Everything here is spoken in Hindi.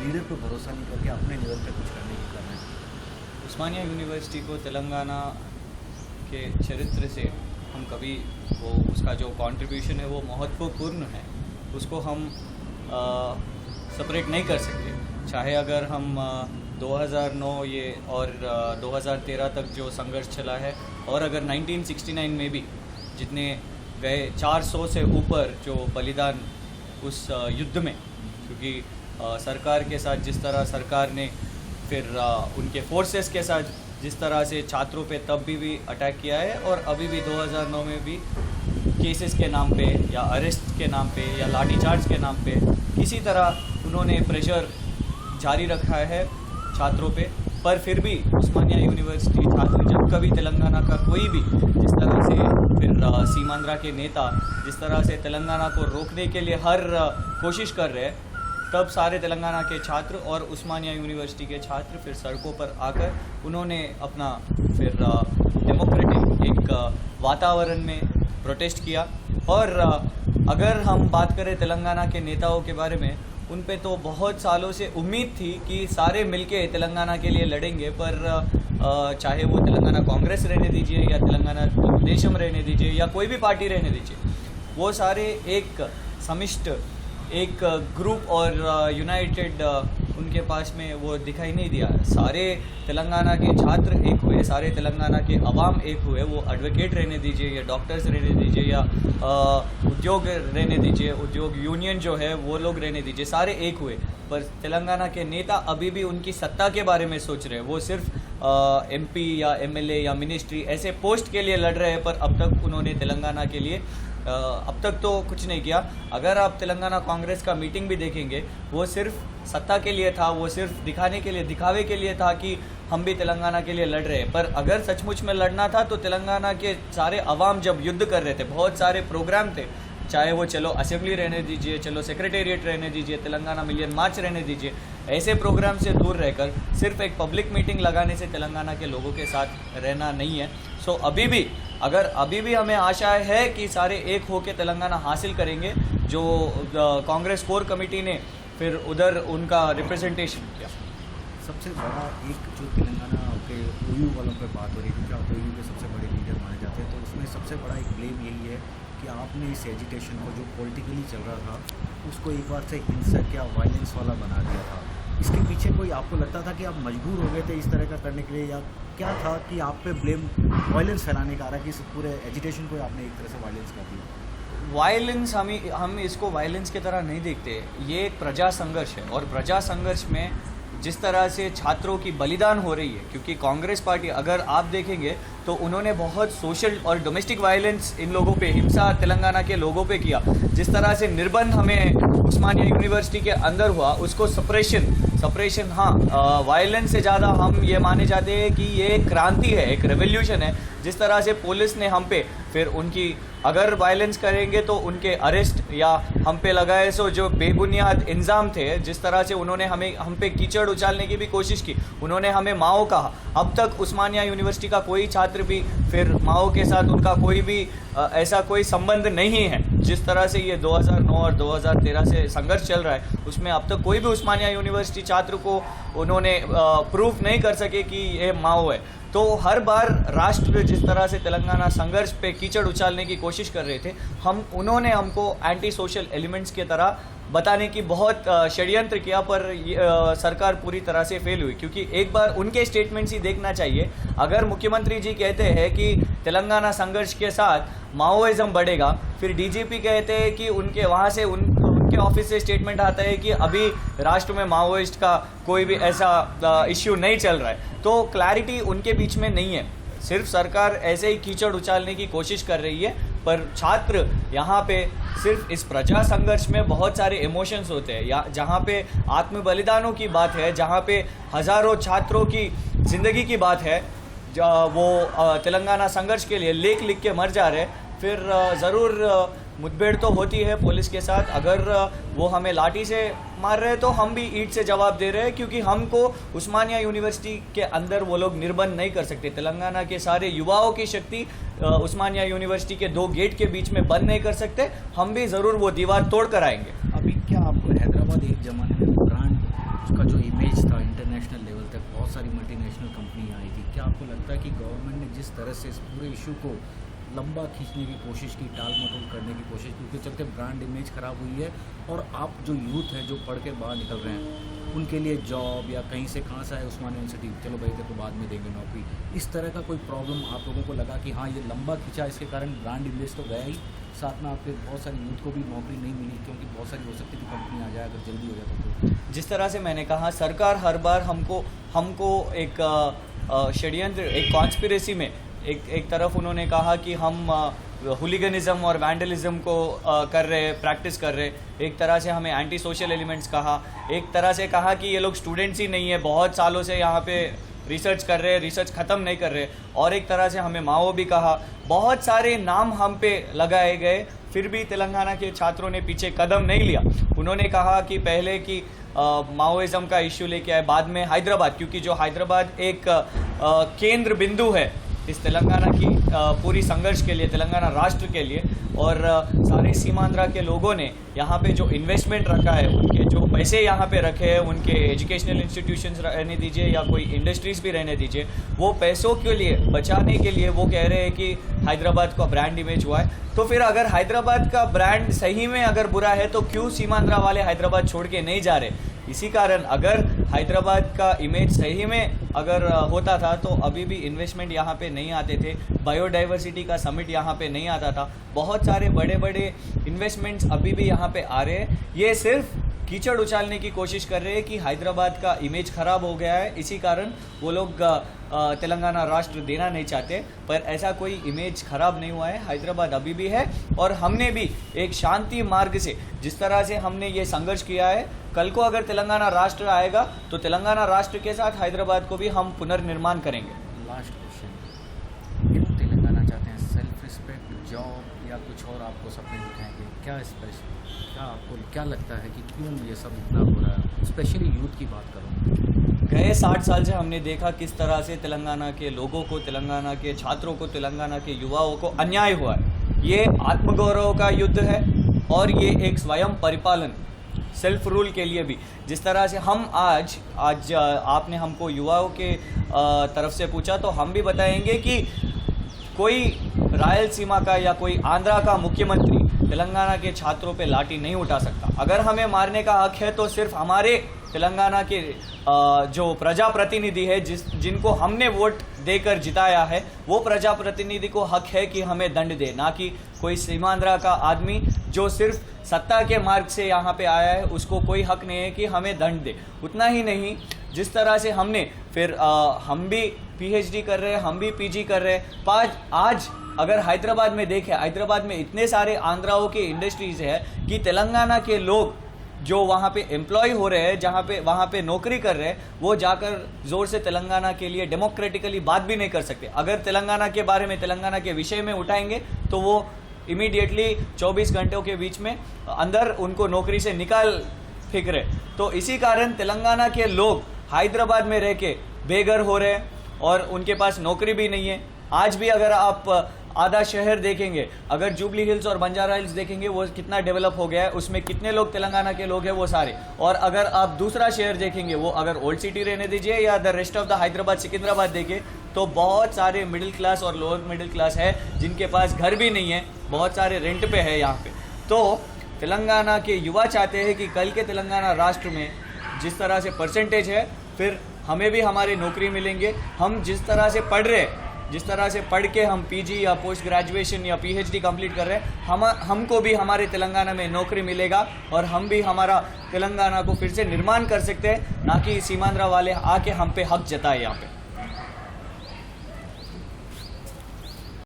लीडर पे भरोसा नहीं करके अपने लेवल पे कुछ करने की कर रहे हैं। उस्मानिया यूनिवर्सिटी को तेलंगाना के चरित्र से हम कभी वो उसका जो कंट्रीब्यूशन है वो महत्वपूर्ण है, उसको हम सेपरेट नहीं कर सकते। चाहे अगर हम 2009 ये और 2013 तक जो संघर्ष चला है, और अगर 1969 में भी जितने गए 400 से ऊपर जो बलिदान उस युद्ध में, क्योंकि सरकार के साथ जिस तरह सरकार ने फिर उनके फोर्सेस के साथ जिस तरह से छात्रों पे तब भी अटैक किया है, और अभी भी 2009 में भी केसेस के नाम पे या अरेस्ट के नाम पे या लाठीचार्ज के नाम पे किसी तरह उन्होंने प्रेशर जारी रखा है छात्रों पे। पर फिर भी उस्मानिया यूनिवर्सिटी छात्र जब कभी तेलंगाना का कोई भी जिस तरह से फिर सीमांध्रा के नेता जिस तरह से तेलंगाना को रोकने के लिए हर कोशिश कर रहे हैं, तब सारे तेलंगाना के छात्र और उस्मानिया यूनिवर्सिटी के छात्र फिर सड़कों पर आकर उन्होंने अपना फिर डेमोक्रेटिक एक वातावरण में प्रोटेस्ट किया। और अगर हम बात करें तेलंगाना के नेताओं के बारे में, उन पे तो बहुत सालों से उम्मीद थी कि सारे मिलके तेलंगाना के लिए लड़ेंगे, पर चाहे वो तेलंगाना कांग्रेस रहने दीजिए या तेलंगाना तेलुगुदेशम रहने दीजिए या कोई भी पार्टी रहने दीजिए, वो सारे एक समिष्ट एक ग्रुप और यूनाइटेड उनके पास में वो दिखाई नहीं दिया। सारे तेलंगाना के छात्र एक हुए, सारे तेलंगाना के अवाम एक हुए, वो एडवोकेट रहने दीजिए या डॉक्टर्स रहने दीजिए या उद्योग रहने दीजिए, उद्योग यूनियन जो है वो लोग रहने दीजिए, सारे एक हुए। पर तेलंगाना के नेता अभी भी उनकी सत्ता के बारे में सोच रहे हैं। वो सिर्फ एमपी या एमएलए या मिनिस्ट्री ऐसे पोस्ट के लिए लड़ रहे हैं, पर अब तक उन्होंने तेलंगाना के लिए अब तक तो कुछ नहीं किया। अगर आप तेलंगाना कांग्रेस का मीटिंग भी देखेंगे, वो सिर्फ सत्ता के लिए था, वो सिर्फ दिखाने के लिए, दिखावे के लिए था कि हम भी तेलंगाना के लिए लड़ रहे हैं। पर अगर सचमुच में लड़ना था तो तेलंगाना के सारे अवाम जब युद्ध कर रहे थे, बहुत सारे प्रोग्राम थे, चाहे वो चलो असेंबली रहने दीजिए, चलो सेक्रेटेरिएट रहने दीजिए, तेलंगाना मिलियन मार्च रहने दीजिए, ऐसे प्रोग्राम से दूर रहकर सिर्फ एक पब्लिक मीटिंग लगाने से तेलंगाना के लोगों के साथ रहना नहीं है। सो अभी भी हमें आशा है कि सारे एक होकर तेलंगाना हासिल करेंगे, जो कांग्रेस कोर कमेटी ने फिर उधर उनका रिप्रेजेंटेशन किया। सबसे बड़ा एक जो तेलंगाना के ओयू वालों पे बात हो रही है, क्योंकि आप ओयू के सबसे बड़े लीडर माने जाते हैं, तो उसमें सबसे बड़ा एक ब्लेम यही है कि आपने इस एजिटेशन को जो पॉलिटिकली चल रहा था उसको एक बार से हिंसक या वायलेंस वाला बना दिया था। इसके पीछे कोई आपको लगता था कि आप मजबूर हो गए थे इस तरह का करने के लिए, या क्या था कि आप पे ब्लेम वायलेंस फैलाने का आ रहा है कि इस पूरे एजिटेशन को आपने एक तरह से वायलेंस कर दिया? वायलेंस हम इसको वायलेंस की तरह नहीं देखते। ये एक प्रजा संघर्ष है, और प्रजा संघर्ष में जिस तरह से छात्रों की बलिदान हो रही है, क्योंकि कांग्रेस पार्टी अगर आप देखेंगे तो उन्होंने बहुत सोशल और डोमेस्टिक वायलेंस इन लोगों पे, हिंसा तेलंगाना के लोगों पे किया। जिस तरह से निर्बंध हमें उस्मानिया यूनिवर्सिटी के अंदर हुआ, उसको सप्रेशन हाँ, वायलेंस से ज़्यादा हम ये माने जाते हैं कि ये क्रांति है, एक रेवोल्यूशन है। जिस तरह से पुलिस ने हम पे फिर उनकी अगर वायलेंस करेंगे तो उनके अरेस्ट या हम पे लगाए सो जो बेबुनियाद इल्ज़ाम थे, जिस तरह से उन्होंने हम पे कीचड़ उछालने की भी कोशिश की, उन्होंने हमें माओ कहा। अब तक उस्मानिया यूनिवर्सिटी का कोई छात्र भी फिर माओ के साथ उनका कोई भी ऐसा कोई संबंध नहीं है। जिस तरह से ये 2009 और 2013 से संघर्ष चल रहा है, उसमें अब तक कोई भी उस्मानिया यूनिवर्सिटी छात्र को उन्होंने प्रूफ नहीं कर सके कि ये माओ है। तो हर बार राष्ट्र जिस तरह से तेलंगाना संघर्ष पे कीचड़ उछालने की कोशिश कर रहे थे, उन्होंने हमको एंटी सोशल एलिमेंट्स की तरह बताने की बहुत षड्यंत्र किया, पर सरकार पूरी तरह से फेल हुई। क्योंकि एक बार उनके स्टेटमेंट्स ही देखना चाहिए। अगर मुख्यमंत्री जी कहते हैं कि तेलंगाना संघर्ष के साथ माओइज्म बढ़ेगा, फिर डीजीपी कहते हैं कि उनके वहाँ से उनके ऑफिस से स्टेटमेंट आता है कि अभी राष्ट्र में माओइस्ट का कोई भी ऐसा इश्यू नहीं चल रहा है, तो क्लैरिटी उनके बीच में नहीं है। सिर्फ सरकार ऐसे ही कीचड़ उछालने की कोशिश कर रही है, पर छात्र यहाँ पे सिर्फ इस प्रजा संघर्ष में बहुत सारे इमोशंस होते हैं, या जहाँ पे आत्म बलिदानों की बात है, जहाँ पे हज़ारों छात्रों की ज़िंदगी की बात है, वो तेलंगाना संघर्ष के लिए लिख के मर जा रहे हैं, फिर ज़रूर मुठभेड़ तो होती है पुलिस के साथ। अगर वो हमें लाठी से मार रहे हैं तो हम भी ईंट से जवाब दे रहे हैं, क्योंकि हमको उस्मानिया यूनिवर्सिटी के अंदर वो लोग निर्बंध नहीं कर सकते। तेलंगाना के सारे युवाओं की शक्ति उस्मानिया यूनिवर्सिटी के 2 गेट के बीच में बंद नहीं कर सकते। हम भी ज़रूर वो दीवार तोड़ कर आएंगे। अभी क्या आपको हैदराबाद एक ज़माने में ब्रांड उसका नेशनल लेवल तक बहुत सारी मल्टीनेशनल कंपनियां आई थी। क्या आपको लगता है कि गवर्नमेंट ने जिस तरह से इस पूरे इशू को लंबा खींचने की कोशिश की, टाल मटोल करने की कोशिश की, उसके चलते ब्रांड इमेज ख़राब हुई है, और आप जो यूथ है जो पढ़ के बाहर निकल रहे हैं उनके लिए जॉब या कहीं से कहाँ से आए उस्मानिया यूनिवर्सिटी, चलो भाई तो बाद में देंगे नौकरी, इस तरह का कोई प्रॉब्लम आप लोगों को लगा कि हाँ ये लंबा खींचा, इसके कारण ब्रांड इमेज तो गया ही, साथ में आपके बहुत सारी यूथ को भी नौकरी नहीं मिली क्योंकि बहुत सारी हो सकती थी कंपनी आ जाए अगर जल्दी हो जाता तो। जिस तरह से मैंने कहा, सरकार हर बार हमको एक षड्यंत्र, एक कॉन्स्पिरेसी में एक तरफ उन्होंने कहा कि हम हुलिगनिज्म और वैंडलिज्म को प्रैक्टिस कर रहे, एक तरह से हमें एंटी सोशल एलिमेंट्स कहा, एक तरह से कहा कि ये लोग स्टूडेंट्स ही नहीं है, बहुत सालों से यहाँ पे रिसर्च कर रहे, रिसर्च ख़त्म नहीं कर रहे, और एक तरह से हमें माओ भी कहा, बहुत सारे नाम हम पे लगाए गए, फिर भी तेलंगाना के छात्रों ने पीछे कदम नहीं लिया। उन्होंने कहा कि पहले कि माओइज्म का इश्यू लेके आए, बाद में हैदराबाद, क्योंकि जो हैदराबाद एक केंद्र बिंदु है इस तेलंगाना की पूरी संघर्ष के लिए, तेलंगाना राष्ट्र के लिए, और सारे सीमांध्रा के लोगों ने यहाँ पे जो इन्वेस्टमेंट रखा है, उनके जो पैसे यहाँ पे रखे हैं, उनके एजुकेशनल इंस्टीट्यूशंस रहने दीजिए या कोई इंडस्ट्रीज भी रहने दीजिए, वो पैसों के लिए बचाने के लिए वो कह रहे हैं कि हैदराबाद का ब्रांड इमेज हुआ है। तो फिर अगर हैदराबाद का ब्रांड सही में अगर बुरा है तो क्यों सीमांध्रा वाले हैदराबाद छोड़ के नहीं जा रहे? इसी कारण अगर हैदराबाद का इमेज सही में अगर होता था तो अभी भी इन्वेस्टमेंट यहाँ पे नहीं आते थे, बायोडाइवर्सिटी का समिट यहाँ पे नहीं आता था, बहुत सारे बड़े बड़े इन्वेस्टमेंट्स अभी भी यहाँ पे आ रहे हैं। ये सिर्फ कीचड़ उछालने की कोशिश कर रहे हैं कि हैदराबाद का इमेज खराब हो गया है, इसी कारण वो लोग तेलंगाना राष्ट्र देना नहीं चाहते, पर ऐसा कोई इमेज खराब नहीं हुआ है, हैदराबाद अभी भी है। और हमने भी एक शांति मार्ग से, जिस तरह से हमने ये संघर्ष किया है, कल को अगर तेलंगाना राष्ट्र आएगा तो तेलंगाना राष्ट्र के साथ हैदराबाद को भी हम पुनर्निर्माण करेंगे। लास्ट क्वेश्चन, क्यों तेलंगाना चाहते हैं? सेल्फ रिस्पेक्ट, जॉब, या कुछ और आपको सपने दिखाएंगे? क्या स्पेशल, क्या आपको क्या लगता है कि क्यों ये सब इतना हो रहा है? स्पेशली यूथ की बात करूँ, गए 60 साल से हमने देखा किस तरह से तेलंगाना के लोगों को, तेलंगाना के छात्रों को, तेलंगाना के युवाओं को अन्याय हुआ है। ये आत्मगौरव का युद्ध है और ये एक स्वयं परिपालन, सेल्फ रूल के लिए भी, जिस तरह से हम आज आपने हमको युवाओं के तरफ से पूछा, तो हम भी बताएंगे कि कोई रायलसीमा का या कोई आंध्रा का मुख्यमंत्री तेलंगाना के छात्रों पे लाठी नहीं उठा सकता। अगर हमें मारने का हक है तो सिर्फ हमारे तेलंगाना के जो प्रजाप्रतिनिधि है, जिनको हमने वोट देकर जिताया है, वो प्रजाप्रतिनिधि को हक है कि हमें दंड दे, ना कि कोई सीमांध्रा का आदमी जो सिर्फ सत्ता के मार्ग से यहाँ पे आया है, उसको कोई हक नहीं है कि हमें दंड दे। उतना ही नहीं, जिस तरह से हमने फिर हम भी पीएचडी कर रहे हैं, हम भी पीजी कर रहे हैं, आज अगर हैदराबाद में देखें, हैदराबाद में इतने सारे आंध्राओं के इंडस्ट्रीज है कि तेलंगाना के लोग जो वहाँ पे एम्प्लॉय हो रहे हैं, जहाँ पे वहाँ पे नौकरी कर रहे हैं, वो जाकर जोर से तेलंगाना के लिए डेमोक्रेटिकली बात भी नहीं कर सकते। अगर तेलंगाना के बारे में, तेलंगाना के विषय में उठाएंगे तो वो इमीडिएटली 24 घंटों के बीच में अंदर उनको नौकरी से निकाल फेंक रहे। तो इसी कारण तेलंगाना के लोग हैदराबाद में रह के बेघर हो रहे हैं और उनके पास नौकरी भी नहीं है। आज भी अगर आप आधा शहर देखेंगे, अगर जुबली हिल्स और बंजारा हिल्स देखेंगे, वो कितना डेवलप हो गया है, उसमें कितने लोग तेलंगाना के लोग हैं वो सारे। और अगर आप दूसरा शहर देखेंगे, वो अगर ओल्ड सिटी रहने दीजिए या the rest of the Hyderabad, Secunderabad देखें, तो बहुत सारे मिडिल क्लास और लोअर मिडिल क्लास है जिनके पास घर भी नहीं है, बहुत सारे रेंट पे है यहाँ पे। तो तेलंगाना के युवा चाहते हैं कि कल के तेलंगाना राष्ट्र में जिस तरह से परसेंटेज है, फिर हमें भी हमारी नौकरी मिलेंगे। हम जिस तरह से पढ़ रहे हैं, जिस तरह से पढ़ के हम पीजी या पोस्ट ग्रेजुएशन या पीएचडी कंप्लीट कर रहे हैं, हमको भी हमारे तेलंगाना में नौकरी मिलेगा और हम भी हमारा तेलंगाना को फिर से निर्माण कर सकते हैं, ना कि सीमांध्रा वाले आके हम पे हक जताए यहाँ पे।